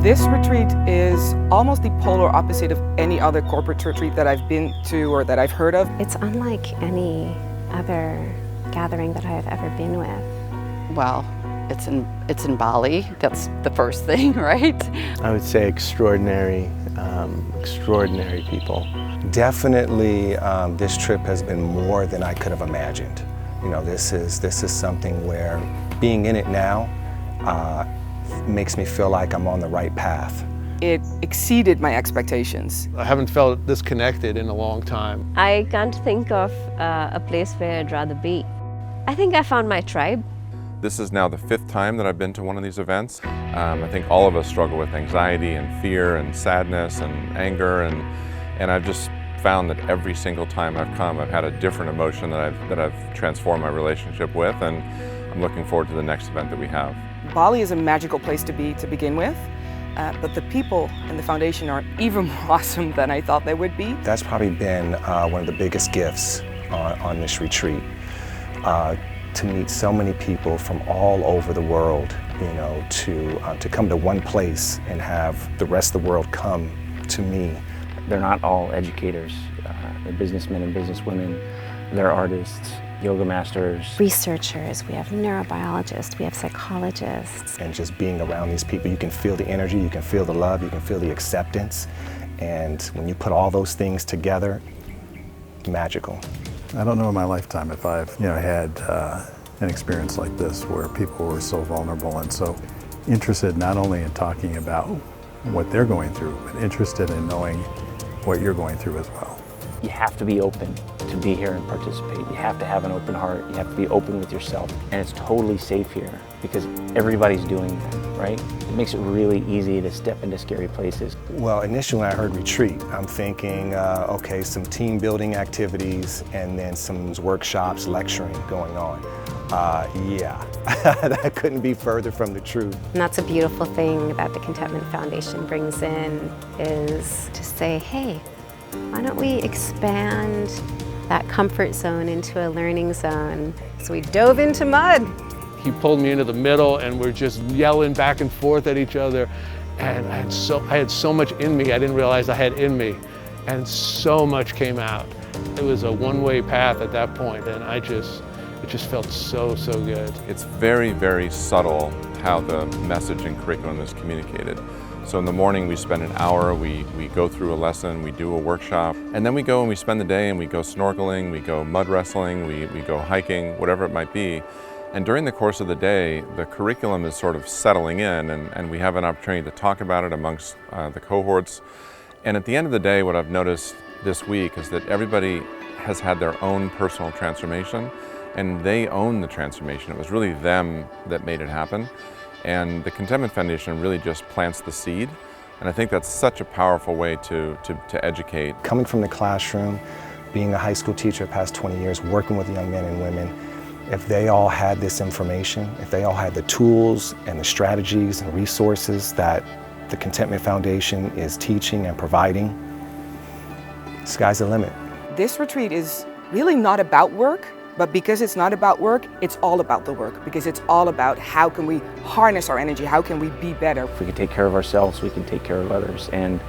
This retreat is almost the polar opposite of any other corporate retreat that I've been to or that I've heard of. It's unlike any other gathering that I have ever been with. Well, it's in Bali. That's the first thing, right? I would say extraordinary, extraordinary people. Definitely, this trip has been more than I could have imagined. You know, this is something where being in it now makes me feel like I'm on the right path. It exceeded my expectations. I haven't felt this connected in a long time. I can't think of a place where I'd rather be. I think I found my tribe. This is now the 5th time that I've been to one of these events. I think all of us struggle with anxiety and fear and sadness and anger, and I've just found that every single time I've come, I've had a different emotion that I've transformed my relationship with, and I'm looking forward to the next event that we have. Bali is a magical place to be to begin with, but the people in the foundation are even more awesome than I thought they would be. That's probably been one of the biggest gifts on this retreat. To meet so many people from all over the world, you know, to come to one place and have the rest of the world come to me. They're not all educators. They're businessmen and businesswomen. They're artists, yoga masters. Researchers, we have neurobiologists, we have psychologists. And just being around these people, you can feel the energy, you can feel the love, you can feel the acceptance. And when you put all those things together, magical. I don't know in my lifetime if I've had an experience like this where people were so vulnerable and so interested not only in talking about what they're going through, but interested in knowing what you're going through as well. You have to be open to be here and participate. You have to have an open heart. You have to be open with yourself. And it's totally safe here because everybody's doing that, right? It makes it really easy to step into scary places. Well, initially when I heard retreat, I'm thinking, okay, some team building activities and then some workshops, lecturing going on. Yeah, that couldn't be further from the truth. And that's a beautiful thing that the Contentment Foundation brings in, is to say, hey, why don't we expand that comfort zone into a learning zone? So we dove into mud. He pulled me into the middle and we're just yelling back and forth at each other. And I had so much in me I didn't realize I had in me. And so much came out. It was a one-way path at that point, and it just felt so good. It's very, very subtle how the message and curriculum is communicated. So in the morning we spend an hour, we go through a lesson, we do a workshop, and then we go and we spend the day and we go snorkeling, we go mud wrestling, we go hiking, whatever it might be. And during the course of the day, the curriculum is sort of settling in, and we have an opportunity to talk about it amongst the cohorts. And at the end of the day, what I've noticed this week is that everybody has had their own personal transformation, and they own the transformation. It was really them that made it happen. And the Contentment Foundation really just plants the seed. And I think that's such a powerful way to educate. Coming from the classroom, being a high school teacher the past 20 years, working with young men and women, if they all had this information, if they all had the tools and the strategies and resources that the Contentment Foundation is teaching and providing, sky's the limit. This retreat is really not about work, but because it's not about work, it's all about the work, because it's all about how can we harness our energy, how can we be better. If we can take care of ourselves, we can take care of others. And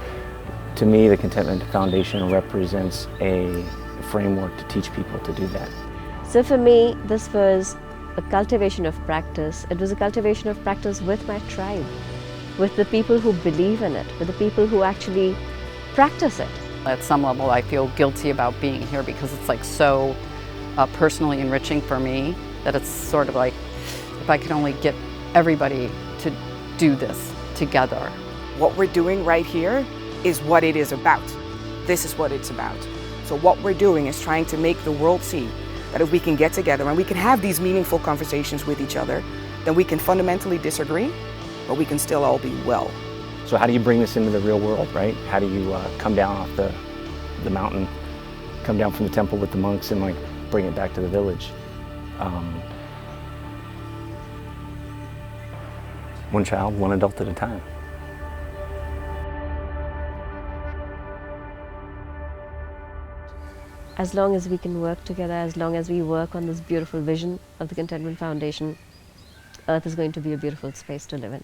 to me, the Contentment Foundation represents a framework to teach people to do that. So for me, this was a cultivation of practice. It was a cultivation of practice with my tribe, with the people who believe in it, with the people who actually practice it. At some level, I feel guilty about being here because it's like so personally enriching for me that it's sort of like if I could only get everybody to do this together. What we're doing right here is what it is about. This is what it's about. So what we're doing is trying to make the world see that if we can get together and we can have these meaningful conversations with each other, then we can fundamentally disagree, but we can still all be well. So how do you bring this into the real world, right? How do you come down off the mountain, come down from the temple with the monks and like bring it back to the village? One child, one adult at a time. As long as we can work together, as long as we work on this beautiful vision of the Contentment Foundation, Earth is going to be a beautiful space to live in.